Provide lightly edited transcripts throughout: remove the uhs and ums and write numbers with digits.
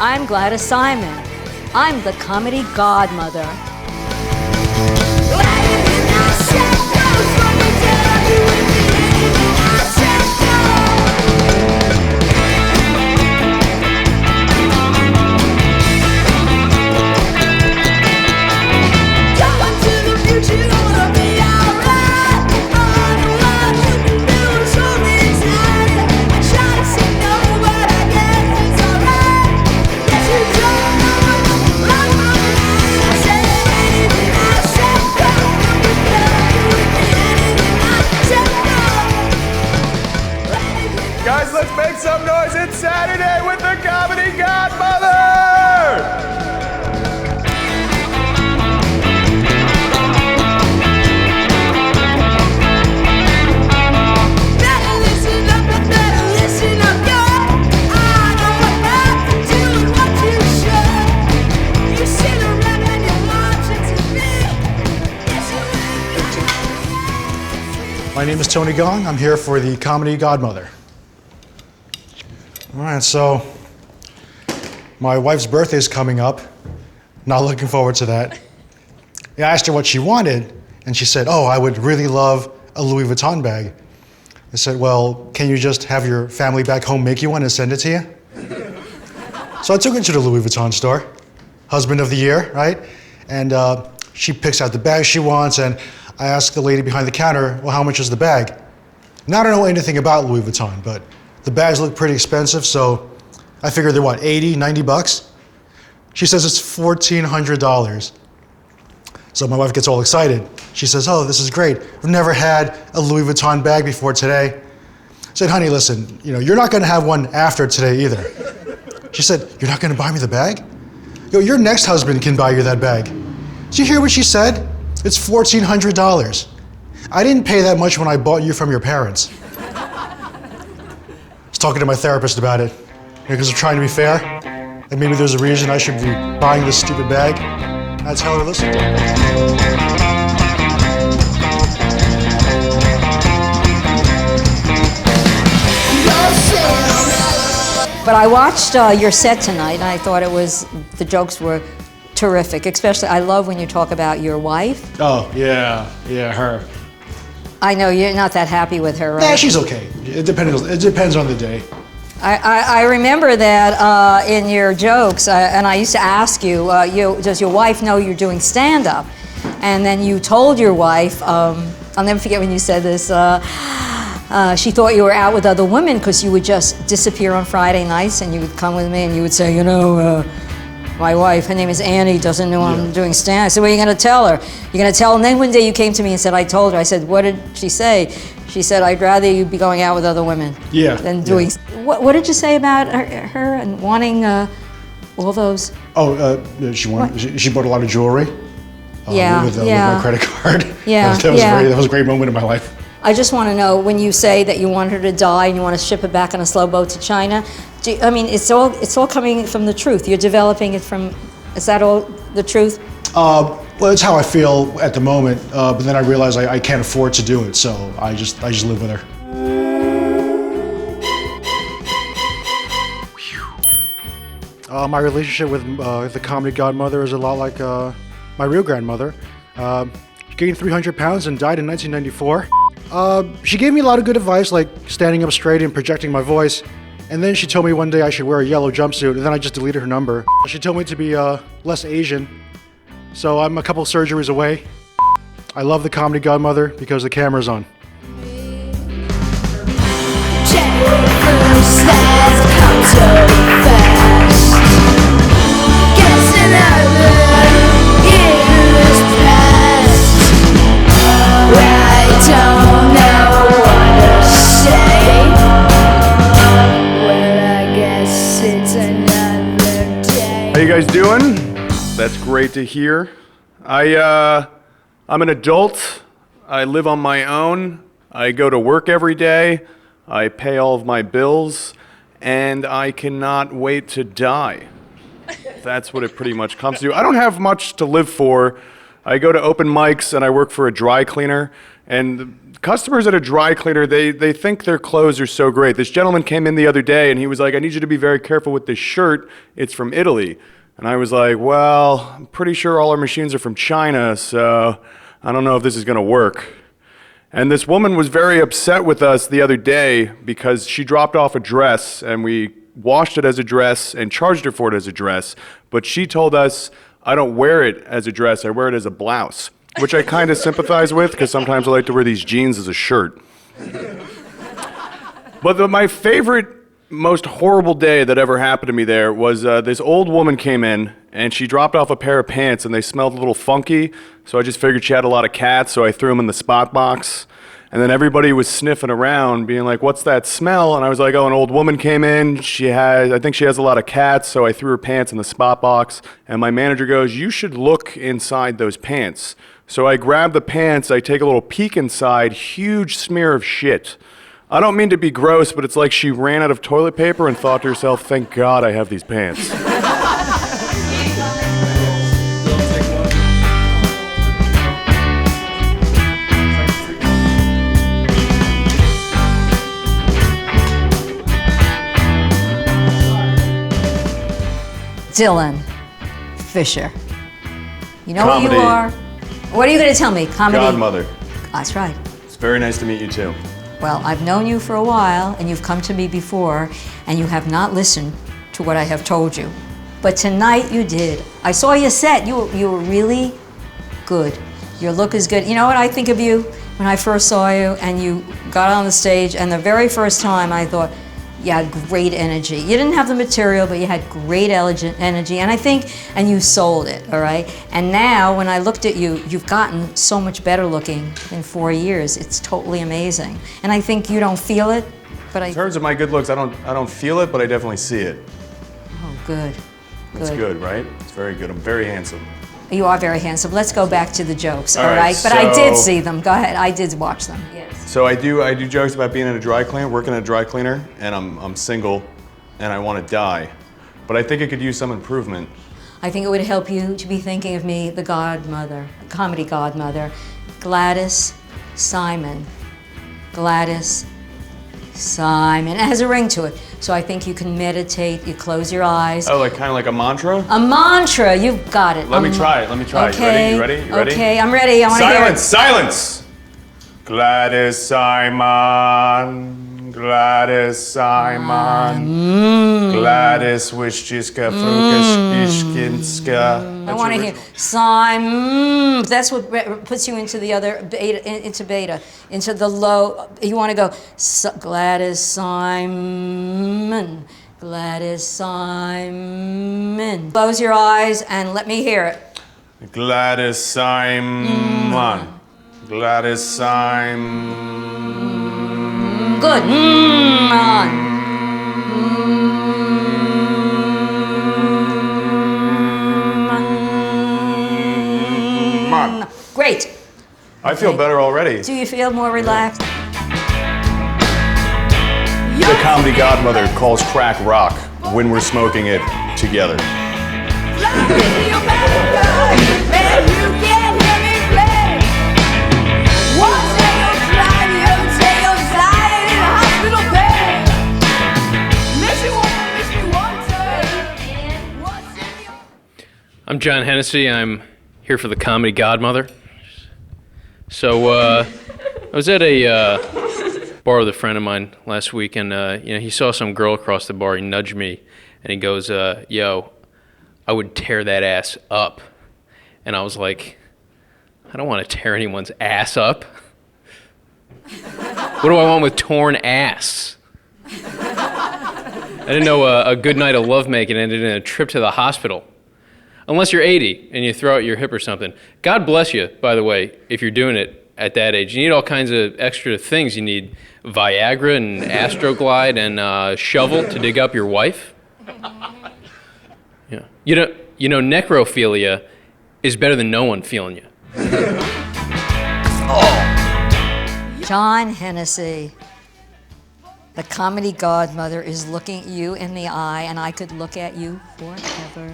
I'm Gladys Simon. I'm the comedy godmother. Guys, let's make some noise. It's Saturday with the Comedy Godmother! My name is Tony Gong. I'm here for the Comedy Godmother. All right, so my wife's birthday is coming up. Not looking forward to that. I asked her what she wanted, and she said, oh, I would really love a Louis Vuitton bag. I said, well, can you just have your family back home make you one and send it to you? So I took her to the Louis Vuitton store, husband of the year, right? And she picks out the bag she wants, and I asked the lady behind the counter, well, how much is the bag? Now I don't know anything about Louis Vuitton, but the bags look pretty expensive, so I figured they're what, 80, 90 bucks? She says it's $1,400. So my wife gets all excited. She says, oh, this is great. I've never had a Louis Vuitton bag before today. I said, honey, listen, you're not gonna have one after today either. She said, you're not gonna buy me the bag? Your next husband can buy you that bag. Did you hear what she said? It's $1,400. I didn't pay that much when I bought you from your parents. I was talking to my therapist about it, because I'm trying to be fair, and maybe there's a reason I should be buying this stupid bag. I tell her to listen to it. But I watched your set tonight, and I thought the jokes were terrific. Especially, I love when you talk about your wife. Oh, yeah, her. I know you're not that happy with her, right? Yeah, she's okay. It depends on the day. I remember that in your jokes, and I used to ask you, does your wife know you're doing stand-up? And then you told your wife, I'll never forget when you said this, she thought you were out with other women because you would just disappear on Friday nights and you would come with me and you would say, my wife, her name is Annie, doesn't know I'm doing stand-up. I said, what are you going to tell her? You're going to tell her? And then one day you came to me and said, I told her. I said, what did she say? She said, I'd rather you be going out with other women than doing... Yeah. What did you say about her and wanting all those... She bought a lot of jewelry with my credit card. That was a great moment in my life. I just want to know, when you say that you want her to die and you want to ship her back on a slow boat to China, it's all coming from the truth. You're developing it from, is that all the truth? Well, it's how I feel at the moment, but then I realize I can't afford to do it, so I just live with her. My relationship with the Comedy Godmother is a lot like my real grandmother. She gained 300 pounds and died in 1994. She gave me a lot of good advice, like standing up straight and projecting my voice. And then she told me one day I should wear a yellow jumpsuit, and then I just deleted her number. She told me to be less Asian, so I'm a couple surgeries away. I love the Comedy Godmother because the camera's on. How you guys doing? That's great to hear. I'm an adult. I live on my own. I go to work every day. I pay all of my bills, and I cannot wait to die. That's what it pretty much comes to. I don't have much to live for. I go to open mics and I work for a dry cleaner, and customers at a dry cleaner, they think their clothes are so great. This gentleman came in the other day and he was like, I need you to be very careful with this shirt. It's from Italy. And I was like, well, I'm pretty sure all our machines are from China, so I don't know if this is going to work. And this woman was very upset with us the other day because she dropped off a dress and we washed it as a dress and charged her for it as a dress. But she told us, I don't wear it as a dress, I wear it as a blouse. Which I kind of sympathize with because sometimes I like to wear these jeans as a shirt. But my favorite, most horrible day that ever happened to me there was this old woman came in and she dropped off a pair of pants and they smelled a little funky. So I just figured she had a lot of cats, so I threw them in the spot box. And then everybody was sniffing around, being like, what's that smell? And I was like, oh, an old woman came in. I think she has a lot of cats, so I threw her pants in the spot box. And my manager goes, you should look inside those pants. So I grab the pants, I take a little peek inside, huge smear of shit. I don't mean to be gross, but it's like she ran out of toilet paper and thought to herself, thank God I have these pants. Dylan Fisher. You know Comedy. who you are? What are you going to tell me? Comedy? Godmother. That's right. It's very nice to meet you too. Well, I've known you for a while, and you've come to me before, and you have not listened to what I have told you. But tonight you did. I saw your set. You were really good. Your look is good. You know what I think of you when I first saw you, and you got on the stage, and the very first time I thought, you had great energy. You didn't have the material, but you had great energy, and you sold it, all right? And now, when I looked at you, you've gotten so much better looking in 4 years. It's totally amazing. And I think you don't feel it, but In terms of my good looks, I don't feel it, but I definitely see it. Oh, good. It's good, right? It's very good. I'm very handsome. You are very handsome. Let's go back to the jokes, all All right, right? But I did so- see them. Go ahead. I did watch them. Yes. So I do jokes about being in a dry cleaner, working at a dry cleaner, and I'm single, and I want to die. But I think it could use some improvement. I think it would help you to be thinking of me, the godmother, comedy godmother, Gladys Simon. Gladys Simon. It has a ring to it. So I think you can meditate, you close your eyes. Oh, like kind of like a mantra? A mantra, you've got it. Let me try it. Okay. You ready? You ready? Okay, I'm ready. I want to hear it. Silence! Gladys Simon, Gladys Simon, Gladys Wiszczyska, Frukaśpiszkinska. I want to hear Simon. That's what puts you into the other beta, into the low. You want to go Gladys Simon, Gladys Simon. Close your eyes and let me hear it. Gladys Simon, Gladys Simon. Good. On. Great. I feel better already. Do you feel more relaxed? The comedy godmother calls crack rock when we're smoking it together. I'm John Hennessy. I'm here for the comedy Godmother. So I was at a bar with a friend of mine last week, and he saw some girl across the bar. He nudged me, and he goes, "Yo, I would tear that ass up." And I was like, "I don't want to tear anyone's ass up. What do I want with torn ass?" I didn't know a good night of lovemaking ended in a trip to the hospital. Unless you're 80 and you throw out your hip or something. God bless you, by the way, if you're doing it at that age. You need all kinds of extra things. You need Viagra and Astroglide and shovel to dig up your wife. Yeah. You know, necrophilia is better than no one feeling you. John Hennessy, the comedy godmother, is looking you in the eye, and I could look at you forever.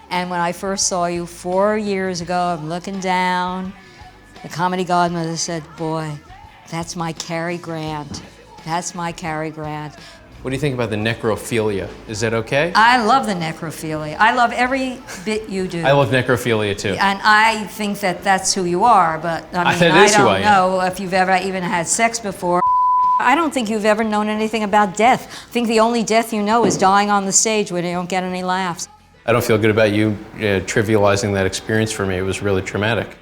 And when I first saw you 4 years ago, I'm looking down. The comedy godmother said, "Boy, That's my Cary Grant. That's my Cary Grant. What do you think about the necrophilia? Is that okay? I love the necrophilia. I love every bit you do. I love necrophilia too. And I think that that's who you are, but I mean, That I is who don't I am. know if you've ever even had sex before. I don't think you've ever known anything about death. I think the only death you know is dying on the stage where you don't get any laughs. I don't feel good about you trivializing that experience for me. It was really traumatic.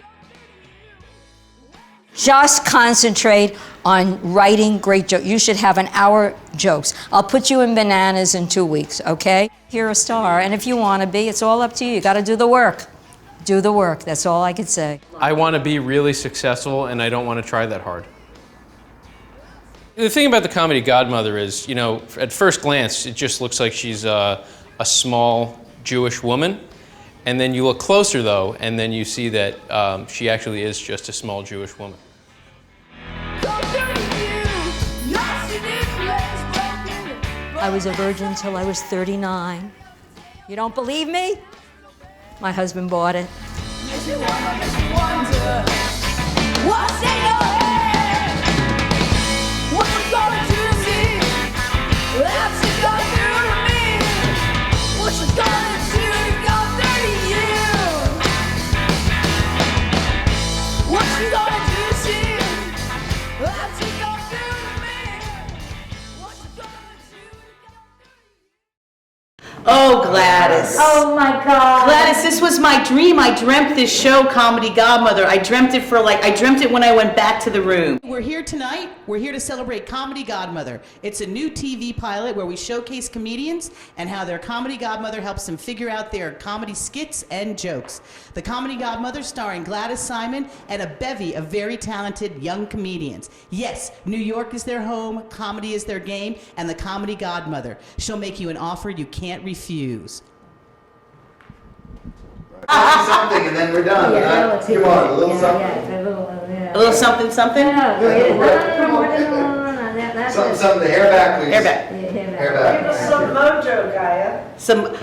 Just concentrate on writing great jokes. You should have an hour jokes. I'll put you in bananas in 2 weeks, okay? You're a star, and if you want to be, it's all up to you. You got to do the work. Do the work. That's all I could say. I want to be really successful, and I don't want to try that hard. The thing about the comedy Godmother is, you know, at first glance, it just looks like she's a small Jewish woman. And then you look closer, though, and then you see that she actually is just a small Jewish woman. I was a virgin till I was 39. You don't believe me? My husband bought it. Oh, Gladys. Oh my God. Gladys, this was my dream. I dreamt this show, Comedy Godmother. I dreamt it when I went back to the room. We're here tonight. We're here to celebrate Comedy Godmother. It's a new TV pilot where we showcase comedians and how their Comedy Godmother helps them figure out their comedy skits and jokes. The Comedy Godmother starring Gladys Simon and a bevy of very talented young comedians. Yes, New York is their home, comedy is their game, and the Comedy Godmother. She'll make you an offer you can't refuse. Something and then we're done. Come on, a little something. A little something, something? Something, the hair back, please. Hair back. Hair back. Some mojo, Gaia. Some